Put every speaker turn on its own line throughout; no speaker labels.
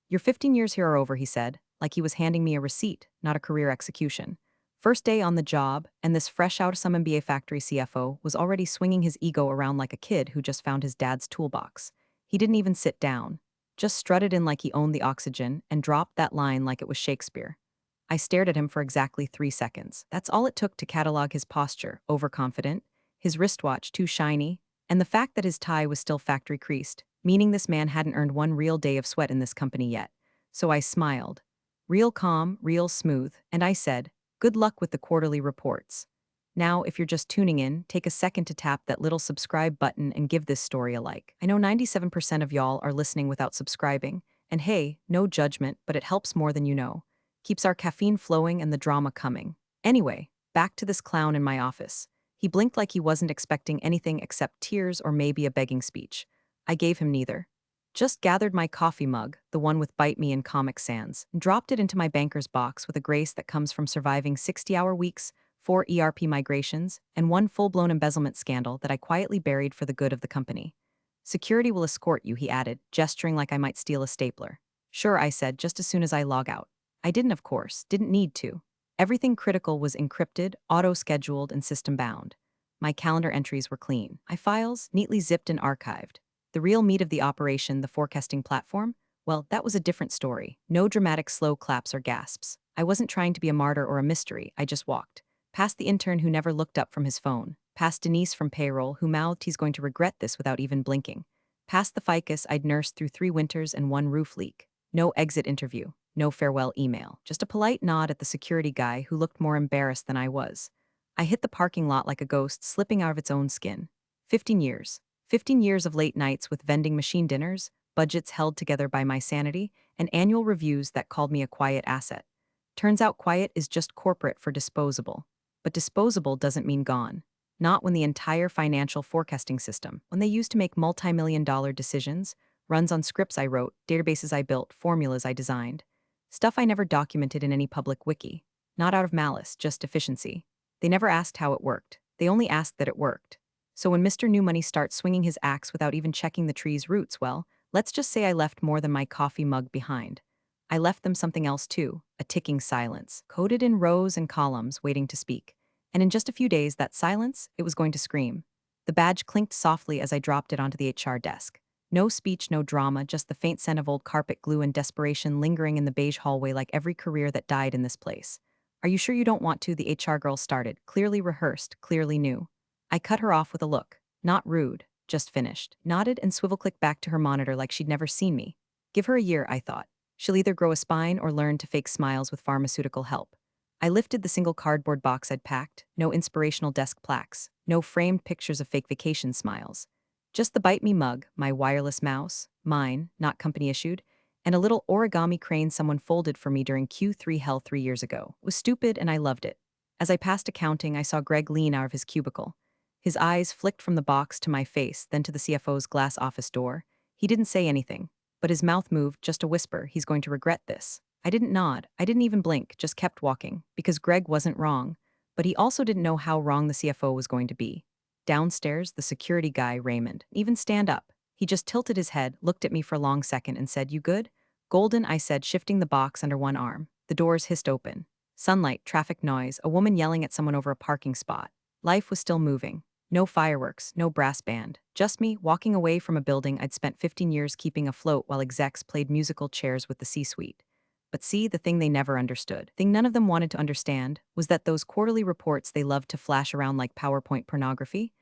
Your 15 years here are over, he said, like he was handing me a receipt, not a career execution. First day on the job, and this fresh out of some MBA factory CFO was already swinging his ego around like a kid who just found his dad's toolbox. He didn't even sit down, just strutted in like he owned the oxygen and dropped that line like it was Shakespeare. I stared at him for exactly 3 seconds. That's all it took to catalog his posture: overconfident, his wristwatch too shiny, and the fact that his tie was still factory creased, meaning this man hadn't earned one real day of sweat in this company yet. So I smiled. Real calm, real smooth, and I said, "Good luck with the quarterly reports. Now, if you're just tuning in, take a second to tap that little subscribe button and give this story a like." I know 97% of y'all are listening without subscribing, and hey, no judgment, but it helps more than you know. Keeps our caffeine flowing and the drama coming. Anyway, back to this clown in my office. He blinked like he wasn't expecting anything except tears or maybe a begging speech. I gave him neither. Just gathered my coffee mug, the one with Bite Me and Comic Sans, and dropped it into my banker's box with a grace that comes from surviving 60-hour weeks, 4 ERP migrations, and one full-blown embezzlement scandal that I quietly buried for the good of the company. "Security will escort you," he added, gesturing like I might steal a stapler. "Sure," I said just as soon as I log out. I didn't, of course, didn't need to. Everything critical was encrypted, auto-scheduled, and system-bound. My calendar entries were clean. My files, neatly zipped and archived. The real meat of the operation, the forecasting platform, well, that was a different story. No dramatic slow claps or gasps. I wasn't trying to be a martyr or a mystery, I just walked. Past the intern who never looked up from his phone. Past Denise from payroll who mouthed he's going to regret this without even blinking. Past the ficus I'd nursed through 3 winters and 1 roof leak. No exit interview. No farewell email. Just a polite nod at the security guy who looked more embarrassed than I was. I hit the parking lot like a ghost slipping out of its own skin. 15 years. 15 years of late nights with vending machine dinners, budgets held together by my sanity, and annual reviews that called me a quiet asset. Turns out quiet is just corporate for disposable. But disposable doesn't mean gone. Not when the entire financial forecasting system, when they used to make multi-million-dollar decisions, runs on scripts I wrote, databases I built, formulas I designed. Stuff I never documented in any public wiki. Not out of malice, just efficiency. They never asked how it worked. They only asked that it worked. So when Mr. New Money starts swinging his axe without even checking the tree's roots, well, let's just say I left more than my coffee mug behind. I left them something else too, a ticking silence, coded in rows and columns, waiting to speak. And in just a few days, that silence, it was going to scream. The badge clinked softly as I dropped it onto the HR desk. No speech, no drama, just the faint scent of old carpet glue and desperation lingering in the beige hallway like every career that died in this place. "Are you sure you don't want to?" the HR girl started, clearly rehearsed, clearly new. I cut her off with a look. Not rude, just finished. Nodded and swivel-clicked back to her monitor like she'd never seen me. Give her a year, I thought. She'll either grow a spine or learn to fake smiles with pharmaceutical help. I lifted the single cardboard box I'd packed, no inspirational desk plaques, no framed pictures of fake vacation smiles. Just the Bite Me mug, my wireless mouse, mine, not company issued, and a little origami crane someone folded for me during Q3 hell 3 years ago. It was stupid and I loved it. As I passed accounting, I saw Greg lean out of his cubicle. His eyes flicked from the box to my face, then to the CFO's glass office door. He didn't say anything, but his mouth moved, just a whisper: "He's going to regret this." I didn't nod, I didn't even blink, just kept walking, because Greg wasn't wrong, but he also didn't know how wrong the CFO was going to be. Downstairs, the security guy, Raymond, even stand up. He just tilted his head, looked at me for a long second, and said, "You good?" "Golden," I said, shifting the box under one arm. The doors hissed open. Sunlight, traffic noise, a woman yelling at someone over a parking spot. Life was still moving. No fireworks, no brass band. Just me, walking away from a building I'd spent 15 years keeping afloat while execs played musical chairs with the C-suite. But see, the thing they never understood, thing none of them wanted to understand, was that those quarterly reports they loved to flash around like PowerPoint pornography,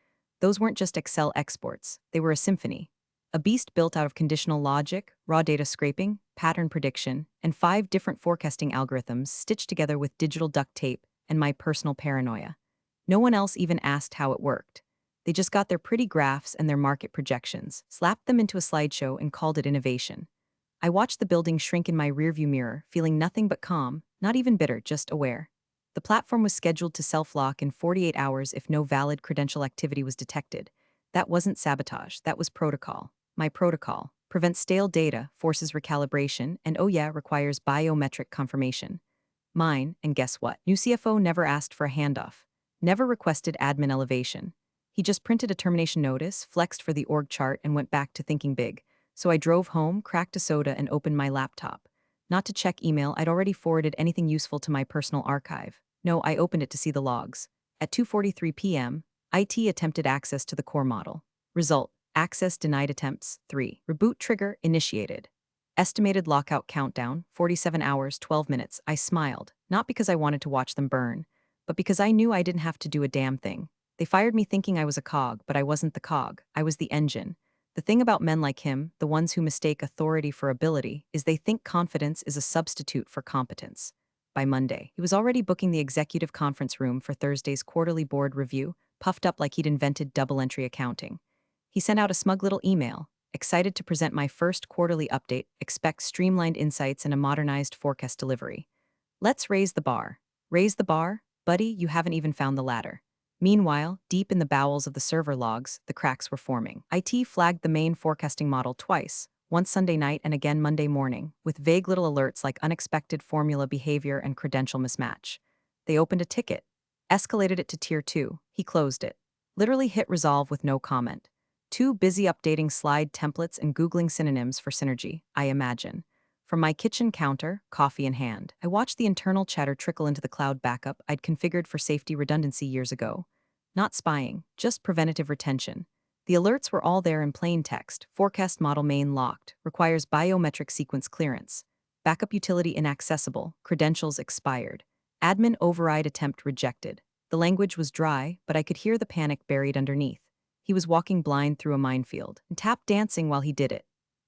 those weren't just Excel exports, they were a symphony. A beast built out of conditional logic, raw data scraping, pattern prediction, and 5 different forecasting algorithms stitched together with digital duct tape and my personal paranoia. No one else even asked how it worked. They just got their pretty graphs and their market projections, slapped them into a slideshow, and called it innovation. I watched the building shrink in my rearview mirror, feeling nothing but calm, not even bitter, just aware. The platform was scheduled to self-lock in 48 hours if no valid credential activity was detected. That wasn't sabotage, that was protocol. My protocol prevents stale data, forces recalibration, and oh yeah, requires biometric confirmation. Mine, and guess what? New CFO never asked for a handoff, never requested admin elevation. He just printed a termination notice, flexed for the org chart, and went back to thinking big. So I drove home, cracked a soda, and opened my laptop. Not to check email, I'd already forwarded anything useful to my personal archive. No, I opened it to see the logs. At 2:43 p.m., IT attempted access to the core model. Result: access denied attempts 3. Reboot trigger initiated. Estimated lockout countdown 47 hours 12 minutes. I smiled, not because I wanted to watch them burn, but because I knew I didn't have to do a damn thing. They fired me thinking I was a cog, but I wasn't the cog. I was the engine. The thing about men like him, the ones who mistake authority for ability, is they think confidence is a substitute for competence. By Monday, he was already booking the executive conference room for Thursday's quarterly board review, puffed up like he'd invented double-entry accounting. He sent out a smug little email, excited to present my first quarterly update, expect streamlined insights and a modernized forecast delivery. Let's raise the bar. Raise the bar? Buddy, you haven't even found the ladder. Meanwhile, deep in the bowels of the server logs, the cracks were forming. IT flagged the main forecasting model twice, once Sunday night and again Monday morning, with vague little alerts like unexpected formula behavior and credential mismatch. They opened a ticket, escalated it to Tier 2, he closed it. Literally hit resolve with no comment. Too busy updating slide templates and Googling synonyms for synergy, I imagine. From my kitchen counter, coffee in hand, I watched the internal chatter trickle into the cloud backup I'd configured for safety redundancy years ago. Not spying, just preventative retention. The alerts were all there in plain text. Forecast model main locked, requires biometric sequence clearance. Backup utility inaccessible, credentials expired. Admin override attempt rejected. The language was dry, but I could hear the panic buried underneath. He was walking blind through a minefield, and tap dancing while he did it.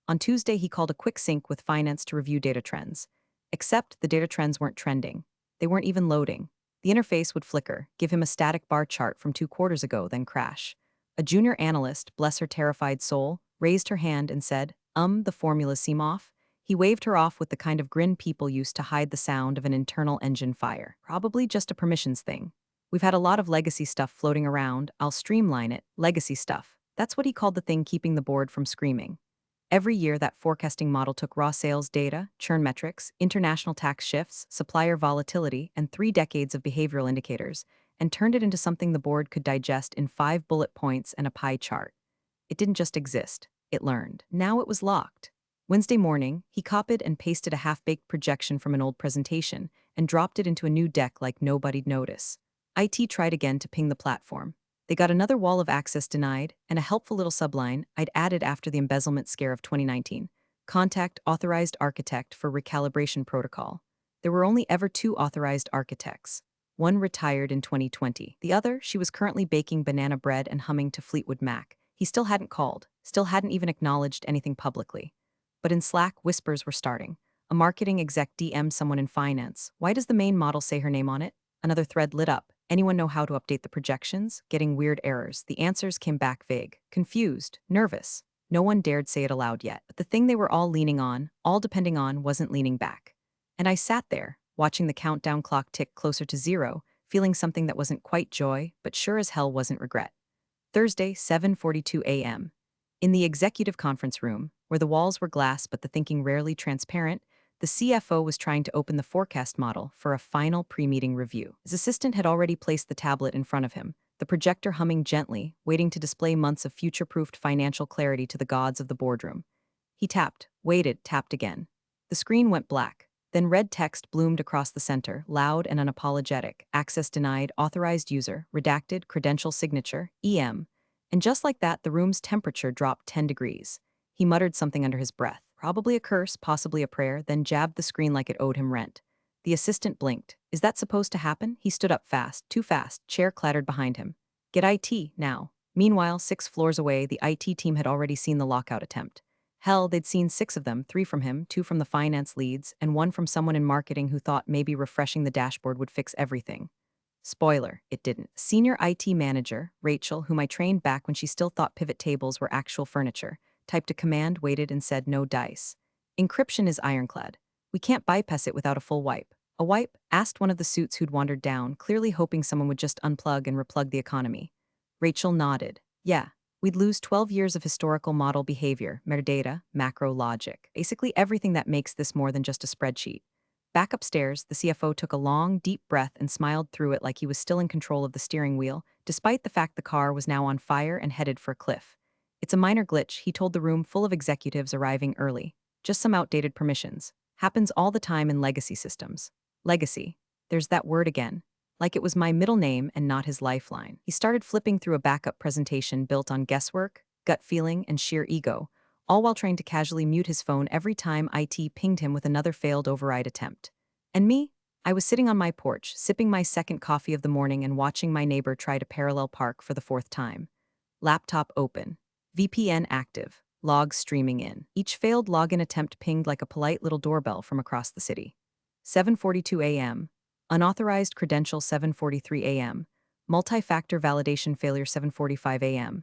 On Tuesday, he called a quick sync with finance to review data trends. Except the data trends weren't trending. They weren't even loading. The interface would flicker, give him a static bar chart from 2 quarters ago, then crash. A junior analyst, bless her terrified soul, raised her hand and said, the formulas seem off. He waved her off with the kind of grin people use to hide the sound of an internal engine fire. Probably just a permissions thing. We've had a lot of legacy stuff floating around. I'll streamline it. Legacy stuff. That's what he called the thing keeping the board from screaming. Every year, that forecasting model took raw sales data, churn metrics, international tax shifts, supplier volatility, and 3 decades of behavioral indicators, and turned it into something the board could digest in 5 bullet points and a pie chart. It didn't just exist, it learned. Now it was locked. Wednesday morning, he copied and pasted a half-baked projection from an old presentation and dropped it into a new deck like nobody'd notice. IT tried again to ping the platform. They got another wall of access denied, and a helpful little subline I'd added after the embezzlement scare of 2019. Contact authorized architect for recalibration protocol. There were only ever 2 authorized architects. One retired in 2020. The other, she was currently baking banana bread and humming to Fleetwood Mac. He still hadn't called, still hadn't even acknowledged anything publicly. But in Slack, whispers were starting. A marketing exec DM'd someone in finance. Why does the main model say her name on it? Another thread lit up. Anyone know how to update the projections? Getting weird errors. The answers came back vague, confused, nervous. No one dared say it aloud yet, but the thing they were all leaning on, all depending on, wasn't leaning back. And I sat there, watching the countdown clock tick closer to 0, feeling something that wasn't quite joy, but sure as hell wasn't regret. Thursday, 7:42 a.m. In the executive conference room, where the walls were glass but the thinking rarely transparent, the CFO was trying to open the forecast model for a final pre-meeting review. His assistant had already placed the tablet in front of him, the projector humming gently, waiting to display months of future-proofed financial clarity to the gods of the boardroom. He tapped, waited, tapped again. The screen went black. Then red text bloomed across the center, loud and unapologetic. Access denied, authorized user, redacted, credential signature, EM. And just like that, the room's temperature dropped 10 degrees. He muttered something under his breath. Probably a curse, possibly a prayer, then jabbed the screen like it owed him rent. The assistant blinked. Is that supposed to happen? He stood up fast, too fast, chair clattered behind him. Get IT, now. Meanwhile, 6 floors away, the IT team had already seen the lockout attempt. Hell, they'd seen 6 of them, 3 from him, 2 from the finance leads, and 1 from someone in marketing who thought maybe refreshing the dashboard would fix everything. Spoiler, it didn't. Senior IT manager, Rachel, whom I trained back when she still thought pivot tables were actual furniture, typed a command, waited, and said no dice. Encryption is ironclad. We can't bypass it without a full wipe. A wipe? Asked one of the suits who'd wandered down, clearly hoping someone would just unplug and replug the economy. Rachel nodded. Yeah, we'd lose 12 years of historical model behavior, metadata, macro logic, basically everything that makes this more than just a spreadsheet. Back upstairs, the CFO took a long, deep breath and smiled through it like he was still in control of the steering wheel, despite the fact the car was now on fire and headed for a cliff. It's a minor glitch, he told the room full of executives arriving early. Just some outdated permissions. Happens all the time in legacy systems. Legacy. There's that word again. Like it was my middle name and not his lifeline. He started flipping through a backup presentation built on guesswork, gut feeling, and sheer ego, all while trying to casually mute his phone every time IT pinged him with another failed override attempt. And me? I was sitting on my porch, sipping my second coffee of the morning and watching my neighbor try to parallel park for the fourth time. Laptop open. VPN active. Logs streaming in. Each failed login attempt pinged like a polite little doorbell from across the city. 7:42 a.m. Unauthorized credential 7:43 a.m. Multi-factor validation failure 7:45 a.m.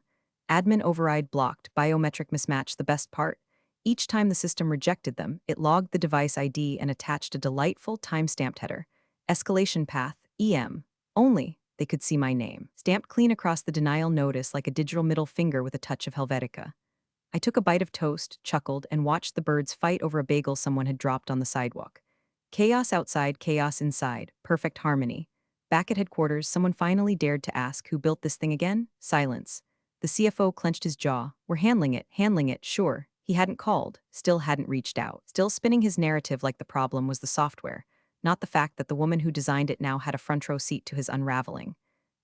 Admin override blocked, biometric mismatch the best part. Each time the system rejected them, it logged the device ID and attached a delightful time-stamped header. Escalation path, EM. Only they could see my name. Stamped clean across the denial notice like a digital middle finger with a touch of Helvetica. I took a bite of toast, chuckled, and watched the birds fight over a bagel someone had dropped on the sidewalk. Chaos outside, chaos inside, perfect harmony. Back at headquarters, someone finally dared to ask who built this thing again? Silence. The CFO clenched his jaw. We're handling it, sure. He hadn't called, still hadn't reached out, still spinning his narrative like the problem was the software, not the fact that the woman who designed it now had a front row seat to his unraveling.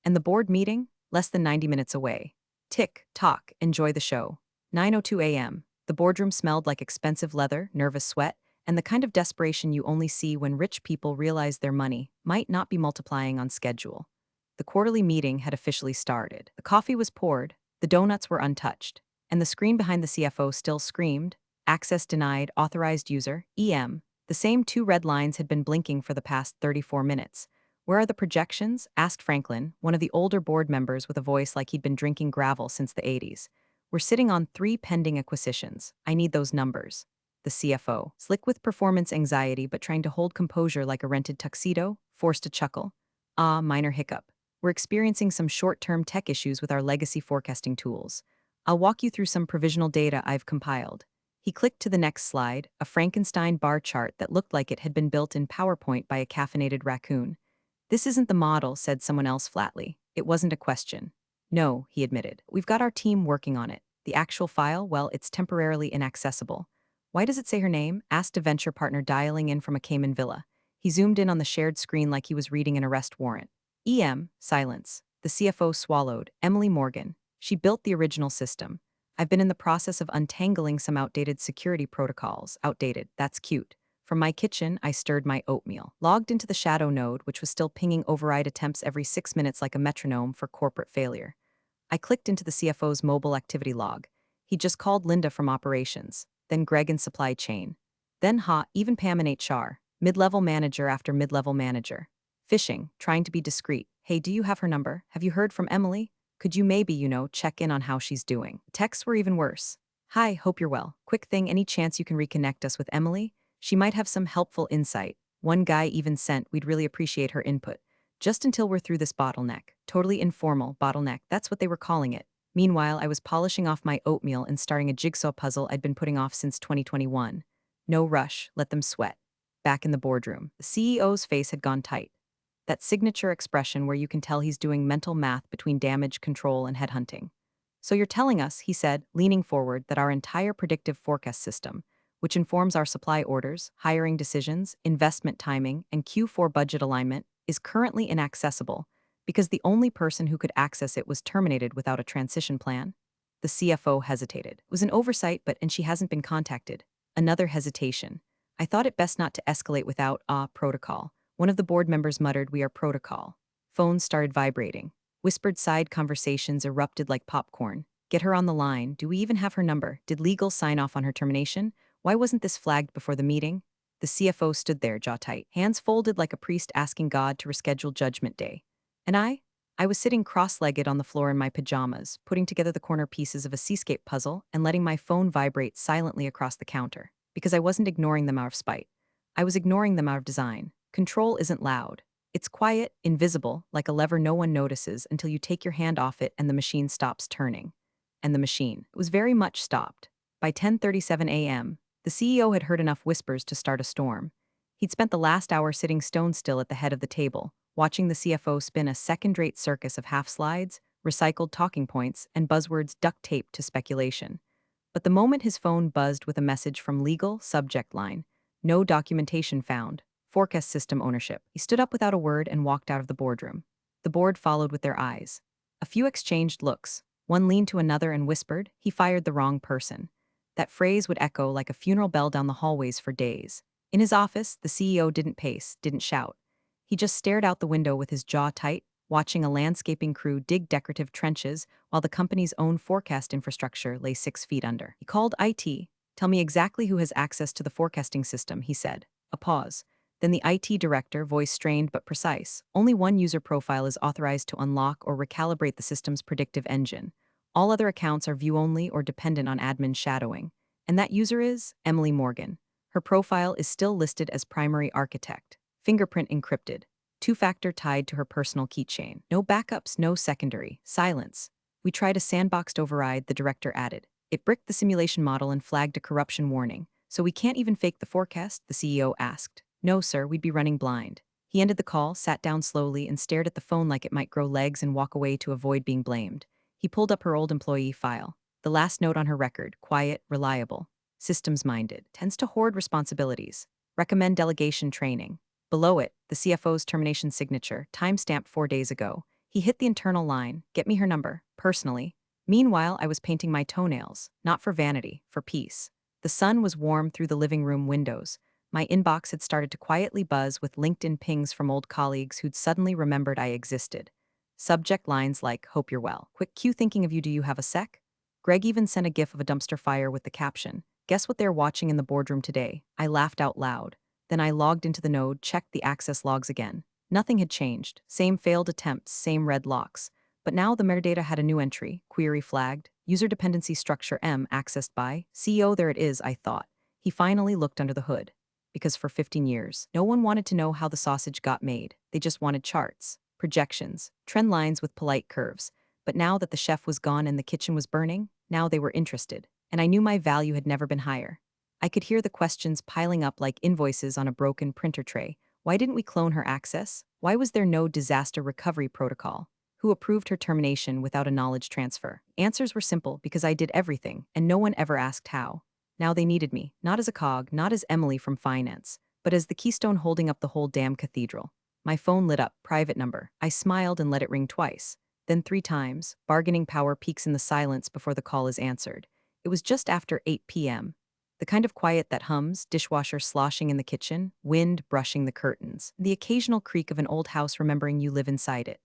And the board meeting? Less than 90 minutes away. Tick, tock, enjoy the show. 9:02 a.m. The boardroom smelled like expensive leather, nervous sweat, and the kind of desperation you only see when rich people realize their money might not be multiplying on schedule. The quarterly meeting had officially started. The coffee was poured, the donuts were untouched, and the screen behind the CFO still screamed, access denied, authorized user, EM. The same two red lines had been blinking for the past 34 minutes. Where are the projections? Asked Franklin, one of the older board members with a voice like he'd been drinking gravel since the 80s. We're sitting on 3 pending acquisitions. I need those numbers. The CFO, slick with performance anxiety but trying to hold composure like a rented tuxedo, forced a chuckle. Ah, minor hiccup. We're experiencing some short-term tech issues with our legacy forecasting tools. I'll walk you through some provisional data I've compiled. He clicked to the next slide, a Frankenstein bar chart that looked like it had been built in PowerPoint by a caffeinated raccoon. This isn't the model, said someone else flatly. It wasn't a question. No, he admitted. We've got our team working on it. The actual file, well, it's temporarily inaccessible. Why does it say her name? Asked a venture partner dialing in from a Cayman villa. He zoomed in on the shared screen like he was reading an arrest warrant. EM, silence. The CFO swallowed. Emily Morgan. She built the original system. I've been in the process of untangling some outdated security protocols. Outdated, that's cute. From my kitchen, I stirred my oatmeal. Logged into the shadow node, which was still pinging override attempts every 6 minutes like a metronome for corporate failure. I clicked into the CFO's mobile activity log. He just called Linda from operations, then Greg in supply chain. Then even Pam in HR, mid-level manager after mid-level manager. Fishing, trying to be discreet. Hey, do you have her number? Have you heard from Emily? Could you maybe, check in on how she's doing? Texts were even worse. Hi, hope you're well. Quick thing, any chance you can reconnect us with Emily? She might have some helpful insight. One guy even sent, we'd really appreciate her input. Just until we're through this bottleneck. Totally informal bottleneck, that's what they were calling it. Meanwhile, I was polishing off my oatmeal and starting a jigsaw puzzle I'd been putting off since 2021. No rush, let them sweat. Back in the boardroom, the CEO's face had gone tight. That signature expression where you can tell he's doing mental math between damage control and headhunting. So you're telling us, he said, leaning forward, that our entire predictive forecast system, which informs our supply orders, hiring decisions, investment timing, and Q4 budget alignment, is currently inaccessible because the only person who could access it was terminated without a transition plan? The CFO hesitated. It was an oversight, and she hasn't been contacted. Another hesitation. I thought it best not to escalate without protocol. One of the board members muttered, we are protocol. Phones started vibrating. Whispered side conversations erupted like popcorn. Get her on the line. Do we even have her number? Did legal sign off on her termination? Why wasn't this flagged before the meeting? The CFO stood there, jaw tight, hands folded like a priest asking God to reschedule Judgment Day. And I was sitting cross-legged on the floor in my pajamas, putting together the corner pieces of a seascape puzzle and letting my phone vibrate silently across the counter. Because I wasn't ignoring them out of spite. I was ignoring them out of design. Control isn't loud. It's quiet, invisible, like a lever no one notices until you take your hand off it and the machine stops turning. And the machine was very much stopped. By 10:37 a.m., the CEO had heard enough whispers to start a storm. He'd spent the last hour sitting stone still at the head of the table, watching the CFO spin a second-rate circus of half-slides, recycled talking points, and buzzwords duct taped to speculation. But the moment his phone buzzed with a message from legal subject line, no documentation found, forecast system ownership, he stood up without a word and walked out of the boardroom. The board followed with their eyes. A few exchanged looks. One leaned to another and whispered, "He fired the wrong person." That phrase would echo like a funeral bell down the hallways for days. In his office, the CEO didn't pace, didn't shout. He just stared out the window with his jaw tight, watching a landscaping crew dig decorative trenches while the company's own forecast infrastructure lay 6 feet under. He called IT. "Tell me exactly who has access to the forecasting system," he said. A pause. Then the IT director, voice strained but precise. "Only one user profile is authorized to unlock or recalibrate the system's predictive engine. All other accounts are view-only or dependent on admin shadowing. And that user is Emily Morgan. Her profile is still listed as primary architect. Fingerprint encrypted. Two-factor tied to her personal keychain. No backups, no secondary. Silence. We tried a sandboxed override," the director added. "It bricked the simulation model and flagged a corruption warning. So we can't even fake the forecast?" the CEO asked. "No, sir, we'd be running blind." He ended the call, sat down slowly, and stared at the phone like it might grow legs and walk away to avoid being blamed. He pulled up her old employee file. The last note on her record: quiet, reliable, systems-minded, tends to hoard responsibilities, recommend delegation training. Below it, the CFO's termination signature, timestamped 4 days ago. He hit the internal line, "Get me her number, personally." Meanwhile, I was painting my toenails, not for vanity, for peace. The sun was warm through the living room windows. My inbox had started to quietly buzz with LinkedIn pings from old colleagues who'd suddenly remembered I existed. Subject lines like, "Hope you're well. Quick cue, thinking of you, do you have a sec?" Greg even sent a gif of a dumpster fire with the caption, "Guess what they're watching in the boardroom today?" I laughed out loud. Then I logged into the node, checked the access logs again. Nothing had changed. Same failed attempts, same red locks. But now the metadata had a new entry, query flagged, user dependency structure M accessed by CEO. There it is, I thought. He finally looked under the hood. Because for 15 years, no one wanted to know how the sausage got made. They just wanted charts, projections, trend lines with polite curves. But now that the chef was gone and the kitchen was burning, now they were interested. And I knew my value had never been higher. I could hear the questions piling up like invoices on a broken printer tray. Why didn't we clone her access? Why was there no disaster recovery protocol? Who approved her termination without a knowledge transfer? Answers were simple: because I did everything, and no one ever asked how. Now they needed me, not as a cog, not as Emily from finance, but as the keystone holding up the whole damn cathedral. My phone lit up, private number. I smiled and let it ring twice. Then 3 times. Bargaining power peaks in the silence before the call is answered. It was just after 8 p.m. The kind of quiet that hums, dishwasher sloshing in the kitchen, wind brushing the curtains, the occasional creak of an old house remembering you live inside it.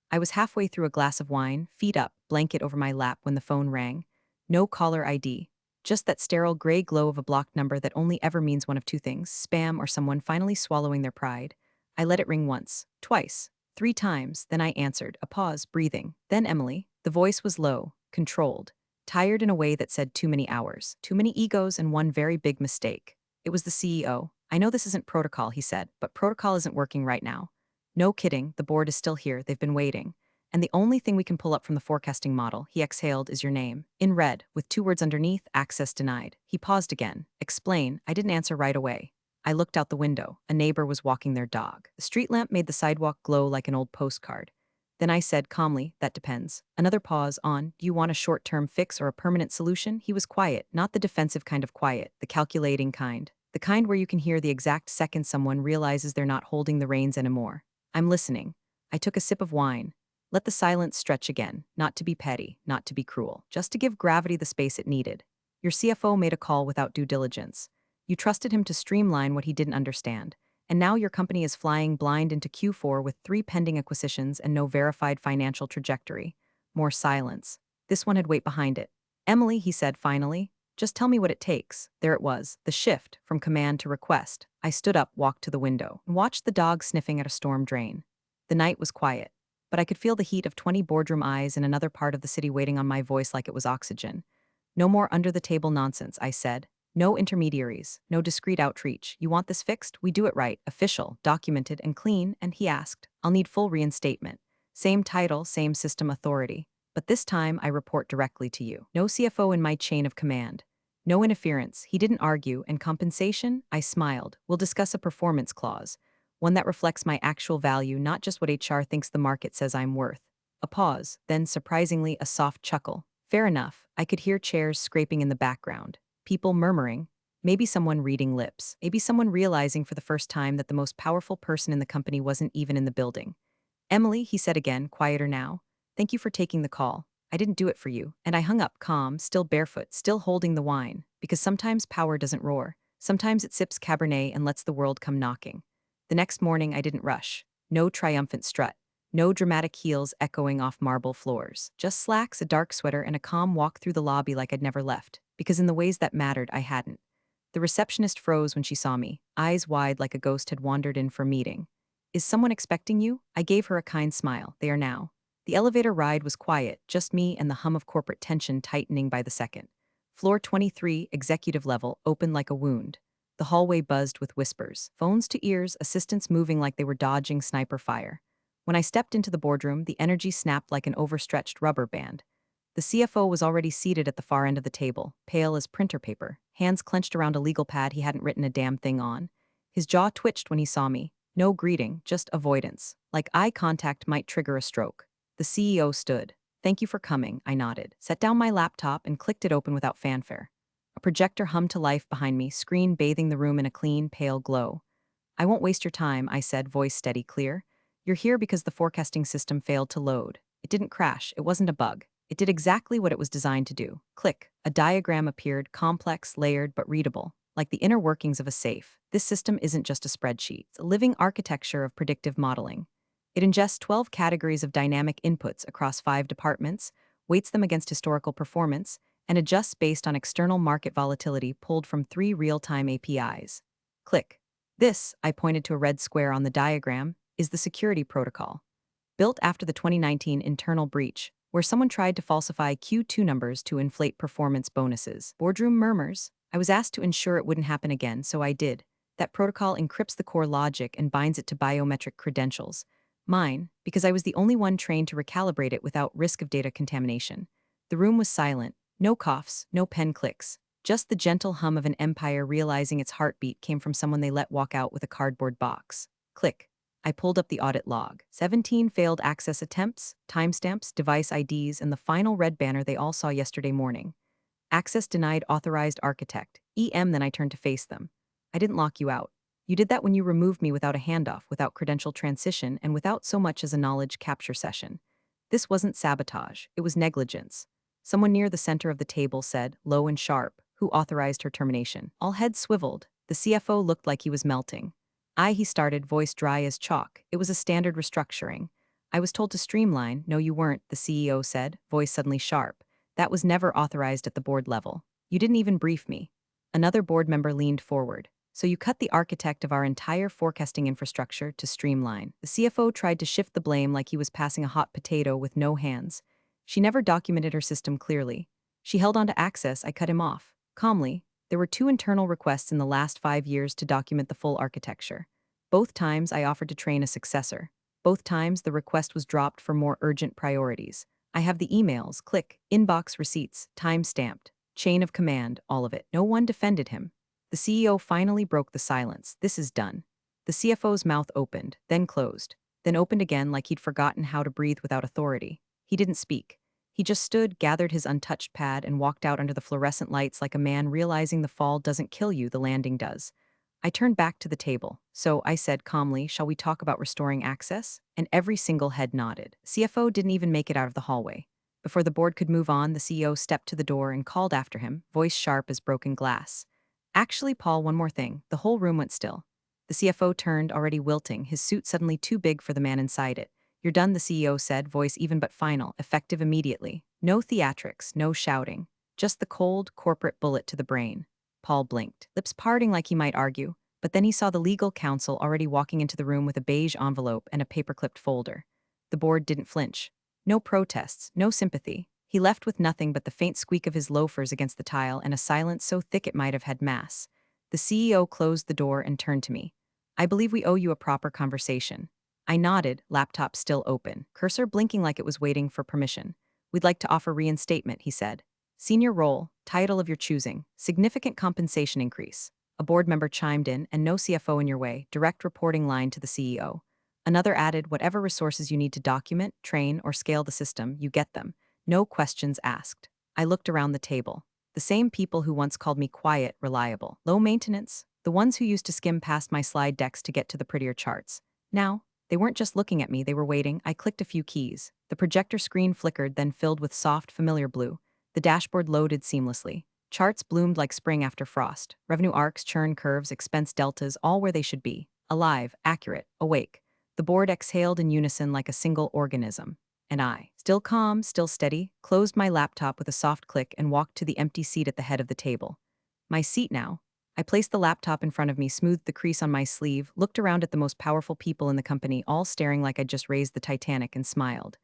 I was halfway through a glass of wine, feet up, blanket over my lap when the phone rang. No caller ID. Just that sterile gray glow of a blocked number that only ever means one of two things: spam or someone finally swallowing their pride. I let it ring once, twice, 3 times, then I answered, a pause, breathing. Then Emily. The voice was low, controlled. Tired in a way that said too many hours, too many egos, and one very big mistake. It was the CEO. "I know this isn't protocol," he said, "but protocol isn't working right now." "No kidding, the board is still here, they've been waiting. And the only thing we can pull up from the forecasting model," he exhaled, "is your name. In red, with 2 words underneath, access denied." He paused again. "Explain." I didn't answer right away. I looked out the window. A neighbor was walking their dog. The street lamp made the sidewalk glow like an old postcard. Then I said calmly, "That depends." Another pause. "On, do you want a short-term fix or a permanent solution?" He was quiet, not the defensive kind of quiet, the calculating kind. The kind where you can hear the exact second someone realizes they're not holding the reins anymore. "I'm listening." I took a sip of wine. Let the silence stretch again, not to be petty, not to be cruel, just to give gravity the space it needed. "Your CFO made a call without due diligence. You trusted him to streamline what he didn't understand. And now your company is flying blind into Q4 with 3 pending acquisitions and no verified financial trajectory." More silence. This one had weight behind it. "Emily," he said finally, "just tell me what it takes." There it was, the shift from command to request. I stood up, walked to the window, and watched the dog sniffing at a storm drain. The night was quiet, but I could feel the heat of 20 boardroom eyes in another part of the city waiting on my voice like it was oxygen. "No more under-the-table nonsense," I said. "No intermediaries, no discreet outreach. You want this fixed? We do it right, official, documented, and clean." And he asked, "I'll need full reinstatement. Same title, same system authority. But this time I report directly to you. No CFO in my chain of command. No interference." He didn't argue. "And compensation?" I smiled. "We'll discuss a performance clause. One that reflects my actual value, not just what HR thinks the market says I'm worth." A pause, then surprisingly a soft chuckle. Fair enough, I could hear chairs scraping in the background, people murmuring, maybe someone reading lips, maybe someone realizing for the first time that the most powerful person in the company wasn't even in the building. Emily, he said again, quieter now. Thank you for taking the call. I didn't do it for you. And I hung up, calm, still barefoot, still holding the wine. Because sometimes power doesn't roar. Sometimes it sips Cabernet and lets the world come knocking. The next morning, I didn't rush. No triumphant strut. No dramatic heels echoing off marble floors. Just slacks, a dark sweater, and a calm walk through the lobby like I'd never left. Because in the ways that mattered, I hadn't. The receptionist froze when she saw me, eyes wide like a ghost had wandered in for a meeting. Is someone expecting you? I gave her a kind smile. They are now. The elevator ride was quiet, just me and the hum of corporate tension tightening by the second. Floor 23, executive level, open like a wound. The hallway buzzed with whispers, phones to ears, assistants moving like they were dodging sniper fire. When I stepped into the boardroom, the energy snapped like an overstretched rubber band. The CFO was already seated at the far end of the table, pale as printer paper, hands clenched around a legal pad he hadn't written a damn thing on. His jaw twitched when he saw me. No greeting, just avoidance. Like eye contact might trigger a stroke. The CEO stood. Thank you for coming, I nodded, set down my laptop and clicked it open without fanfare. A projector hummed to life behind me, screen bathing the room in a clean, pale glow. I won't waste your time, I said, voice steady, clear. You're here because the forecasting system failed to load. It didn't crash, it wasn't a bug. It did exactly what it was designed to do. Click. A diagram appeared, complex, layered, but readable. Like the inner workings of a safe, this system isn't just a spreadsheet. It's a living architecture of predictive modeling. It ingests 12 categories of dynamic inputs across 5 departments, weights them against historical performance, and adjusts based on external market volatility pulled from 3 real-time APIs. Click. This, I pointed to a red square on the diagram, is the security protocol. Built after the 2019 internal breach, where someone tried to falsify Q2 numbers to inflate performance bonuses. Boardroom murmurs. I was asked to ensure it wouldn't happen again, so I did. That protocol encrypts the core logic and binds it to biometric credentials. Mine, because I was the only one trained to recalibrate it without risk of data contamination. The room was silent. No coughs, no pen clicks. Just the gentle hum of an empire realizing its heartbeat came from someone they let walk out with a cardboard box. Click. I pulled up the audit log. 17 failed access attempts, timestamps, device IDs, and the final red banner they all saw yesterday morning. Access denied authorized architect. EM, then I turned to face them. I didn't lock you out. You did that when you removed me without a handoff, without credential transition, and without so much as a knowledge capture session. This wasn't sabotage, it was negligence. Someone near the center of the table said, low and sharp, who authorized her termination. All heads swiveled. The CFO looked like he was melting. He started, voice dry as chalk. It was a standard restructuring. I was told to streamline. No, you weren't, the CEO said, voice suddenly sharp. That was never authorized at the board level. You didn't even brief me. Another board member leaned forward. So you cut the architect of our entire forecasting infrastructure to streamline. The CFO tried to shift the blame like he was passing a hot potato with no hands. She never documented her system clearly. She held on to access. I cut him off. Calmly. There were 2 internal requests in the last 5 years to document the full architecture. Both times I offered to train a successor. Both times the request was dropped for more urgent priorities. I have the emails, click, inbox receipts, time-stamped, chain of command, all of it. No one defended him. The CEO finally broke the silence. This is done. The CFO's mouth opened, then closed, then opened again like he'd forgotten how to breathe without authority. He didn't speak. He just stood, gathered his untouched pad, and walked out under the fluorescent lights like a man realizing the fall doesn't kill you, the landing does. I turned back to the table. So I said calmly, shall we talk about restoring access? And every single head nodded. CFO didn't even make it out of the hallway. Before the board could move on, the CEO stepped to the door and called after him, voice sharp as broken glass. Actually, Paul, one more thing. The whole room went still. The CFO turned, already wilting, his suit suddenly too big for the man inside it. You're done, the CEO said, voice even but final, effective immediately. No theatrics, no shouting. Just the cold, corporate bullet to the brain. Paul blinked, lips parting like he might argue, but then he saw the legal counsel already walking into the room with a beige envelope and a paper-clipped folder. The board didn't flinch. No protests, no sympathy. He left with nothing but the faint squeak of his loafers against the tile and a silence so thick it might have had mass. The CEO closed the door and turned to me. I believe we owe you a proper conversation. I nodded, laptop still open, cursor blinking like it was waiting for permission. We'd like to offer reinstatement, he said. Senior role, title of your choosing, significant compensation increase. A board member chimed in, and no CFO in your way, direct reporting line to the CEO. Another added, whatever resources you need to document, train, or scale the system, you get them. No questions asked. I looked around the table. The same people who once called me quiet, reliable, low maintenance, the ones who used to skim past my slide decks to get to the prettier charts. Now, they weren't just looking at me, they were waiting. I clicked a few keys. The projector screen flickered, then filled with soft, familiar blue. The dashboard loaded seamlessly. Charts bloomed like spring after frost. Revenue arcs, churn curves, expense deltas, all where they should be. Alive, accurate, awake. The board exhaled in unison like a single organism. And I, still calm, still steady, closed my laptop with a soft click and walked to the empty seat at the head of the table. My seat now. I placed the laptop in front of me, smoothed the crease on my sleeve, looked around at the most powerful people in the company, all staring like I'd just raised the Titanic, and smiled.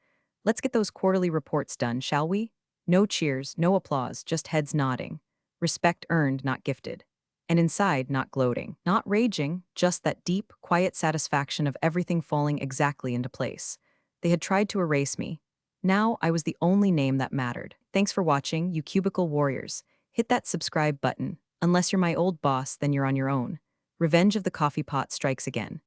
Let's get those quarterly reports done, shall we? No cheers, no applause, just heads nodding. Respect earned, not gifted. And inside, not gloating, not raging, just that deep, quiet satisfaction of everything falling exactly into place. They had tried to erase me. Now I was the only name that mattered. Thanks for watching, you cubicle warriors. Hit that subscribe button. Unless you're my old boss, then you're on your own. Revenge of the coffee pot strikes again.